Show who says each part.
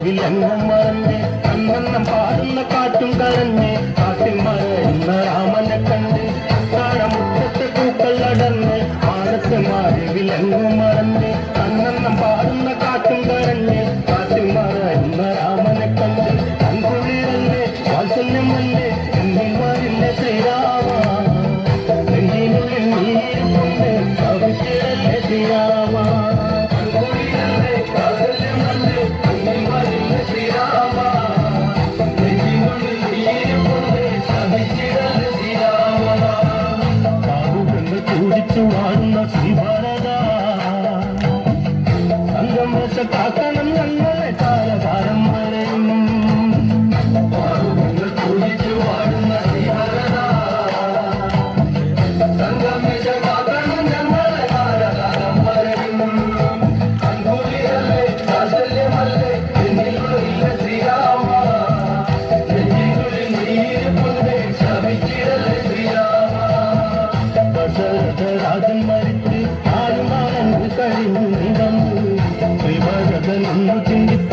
Speaker 1: വിലങ്ങും മറഞ്ഞ് കണ്ണെണ്ണം പാടുന്ന കാറ്റും കരഞ്ഞ് കാട്ടിൽ മറയുന്ന രാമനെ കണ്ട് താഴമുറ്റത്തെ പൂക്കൾ അടർന്ന് മാനത്ത് മാറി വിലങ്ങും മറഞ്ഞ് കണ്ണെണ്ണം പാടുന്ന കാറ്റും കരഞ്ഞ് കാട്ടിൽ മറയുന്ന രാമനെ കണ്ട് കൺകുളിരല്ലേ വാത്സല്യമല്ലേ എന്നിൽ വരില്ല ശ്രീരാമ നെഞ്ചിനുള്ളിൽ നീരുകൊണ്ട് കവിച്ചിടല്ലേ ശ്രീരാമ വാഴുന്ന ശ്രീഭാരത സംഘം വെച്ച കാക്കണം ഞങ്ങളെ കാലകാലം വരെയും പൂജിച്ചു വാഴുന്ന ശ്രീഭാരത സംഘം വെച്ച കാക്കണം ഞങ്ങളെ കാലകാലം വരെയും അൻകൂലിയല്ലേ വാത്സല്യമല്ലേ എന്നിലുള്ള ശ്രീരാമ നെഞ്ചിനുള്ളിൽ നീരുകൊണ്ട് ശമിച്ചിടല്ലേ ശ്രീരാമ രാജൻ മരിച്ച് ആരും കഴിഞ്ഞു നിന്നു ശ്രീഭരതൻ ചിന്തിച്ചു